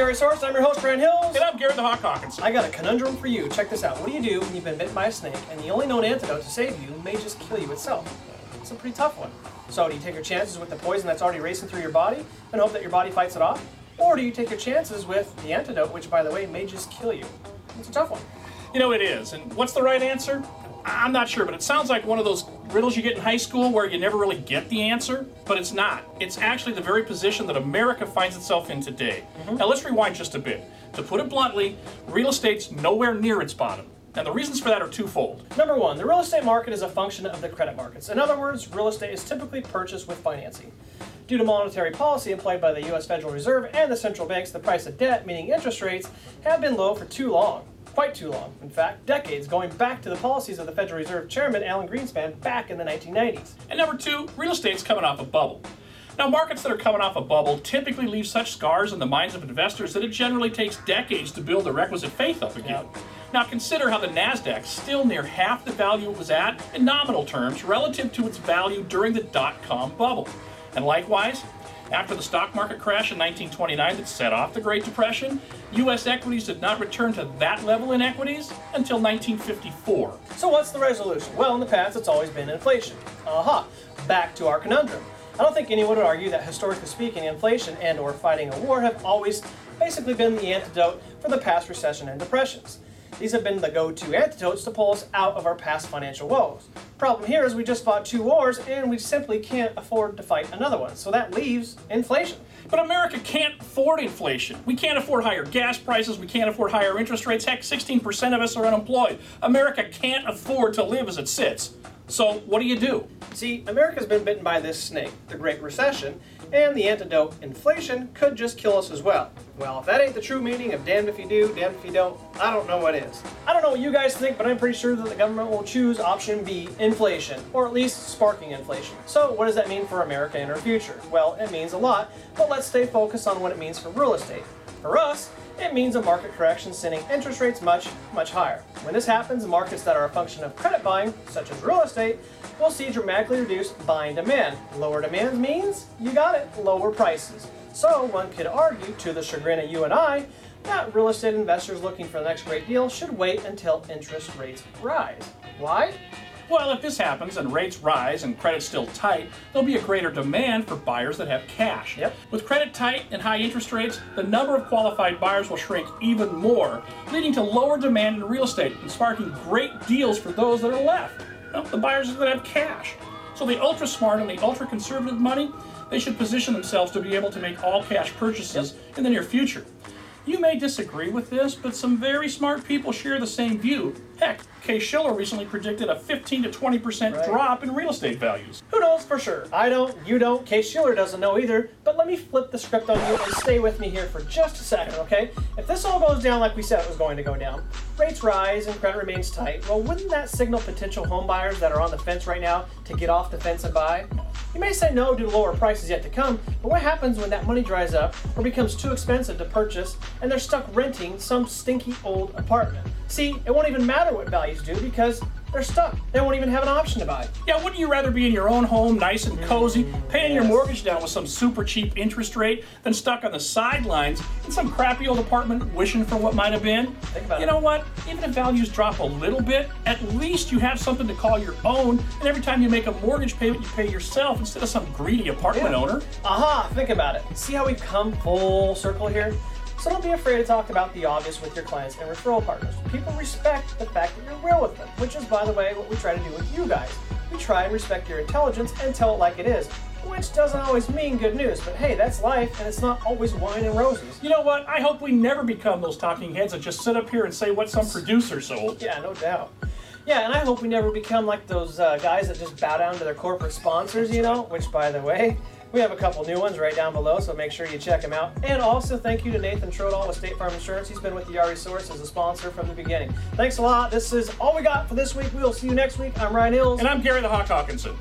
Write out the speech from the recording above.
Yari Source. I'm your host, Ryan Hills. And I'm Garrett the Hawk Hawkins. I got a conundrum for you. Check this out. What do you do when you've been bitten by a snake and the only known antidote to save you may just kill you itself? It's a pretty tough one. So do you take your chances with the poison that's already racing through your body and hope that your body fights it off? Or do you take your chances with the antidote, which, by the way, may just kill you? It's a tough one. You know, it is. And what's the right answer? I'm not sure, but it sounds like one of those riddles you get in high school where you never really get the answer, but it's not. It's actually the very position that America finds itself in today. Now let's rewind just a bit. To put it bluntly, real estate's nowhere near its bottom. And the reasons for that are twofold. Number one, the real estate market is a function of the credit markets. In other words, real estate is typically purchased with financing. Due to monetary policy employed by the U.S. Federal Reserve and the central banks, the price of debt, meaning interest rates, have been low for too long. Quite too long, in fact, decades, going back to the policies of the Federal Reserve Chairman Alan Greenspan back in the 1990s. And number two, real estate's coming off a bubble. Now, markets that are coming off a bubble typically leave such scars in the minds of investors that it generally takes decades to build the requisite faith up again. Yep. Now, consider how the NASDAQ's still near half the value it was at in nominal terms relative to its value during the dot-com bubble. And likewise, after the stock market crash in 1929 that set off the Great Depression, U.S. equities did not return to that level in equities until 1954. So what's the resolution? Well, in the past, it's always been inflation. Back to our conundrum. I don't think anyone would argue that, historically speaking, inflation and or fighting a war have always basically been the antidote for the past recession and depressions. These have been the go-to antidotes to pull us out of our past financial woes. Problem here is we just fought 2 wars and we simply can't afford to fight another one. So that leaves inflation. But America can't afford inflation. We can't afford higher gas prices. We can't afford higher interest rates. Heck, 16% of us are unemployed. America can't afford to live as it sits. So what do? See, America's been bitten by this snake, the Great Recession, and the antidote, inflation, could just kill us as well. Well, if that ain't the true meaning of damned if you do, damned if you don't, I don't know what is. I don't know what you guys think, but I'm pretty sure that the government will choose option B, inflation, or at least sparking inflation. So what does that mean for America in our future? Well, it means a lot, but let's stay focused on what it means for real estate. For us, it means a market correction sending interest rates much, much higher. When this happens, markets that are a function of credit buying, such as real estate, will see dramatically reduced buying demand. Lower demand means, you got it, lower prices. So one could argue, to the chagrin of you and I, that real estate investors looking for the next great deal should wait until interest rates rise. Why? Well, if this happens and rates rise and credit's still tight, there'll be a greater demand for buyers that have cash. Yep. With credit tight and high interest rates, the number of qualified buyers will shrink even more, leading to lower demand in real estate and sparking great deals for those that are left. Well, the buyers that have cash. So the ultra smart and the ultra conservative money, they should position themselves to be able to make all cash purchases in the near future. You may disagree with this, but some very smart people share the same view. Heck, Kay Schiller recently predicted a 15 to 20% drop in real estate values. Who knows for sure? I don't, you don't, Kay Schiller doesn't know either, but let me flip the script on you and stay with me here for just a second, okay? If this all goes down like we said it was going to go down, rates rise and credit remains tight, well, wouldn't that signal potential home buyers that are on the fence right now to get off the fence and buy? You may say no due to lower prices yet to come, but what happens when that money dries up or becomes too expensive to purchase and they're stuck renting some stinky old apartment? See, it won't even matter what values do because they're stuck. They won't even have an option to buy. Yeah, wouldn't you rather be in your own home, nice and cozy, paying your mortgage down with some super cheap interest rate than stuck on the sidelines in some crappy old apartment wishing for what might have been? Think about it. You know what? Even if values drop a little bit, at least you have something to call your own, and every time you make a mortgage payment, you pay yourself instead of some greedy apartment owner. Think about it. See how we've come full circle here? So don't be afraid to talk about the obvious with your clients and referral partners. People respect the fact that you're real with them, which is, by the way, what we try to do with you guys. We try and respect your intelligence and tell it like it is, which doesn't always mean good news, but hey, that's life, and it's not always wine and roses. You know what? I hope we never become those talking heads that just sit up here and say what some producer sold. Yeah, no doubt. Yeah, and I hope we never become like those guys that just bow down to their corporate sponsors, you know, which, by the way, we have a couple new ones right down below, so make sure you check them out. And also thank you to Nathan Trodall with State Farm Insurance. He's been with the Yari Source as a sponsor from the beginning. Thanks a lot. This is all we got for this week. We will see you next week. I'm Ryan Hills. And I'm Gary the Hawk Hawkinson.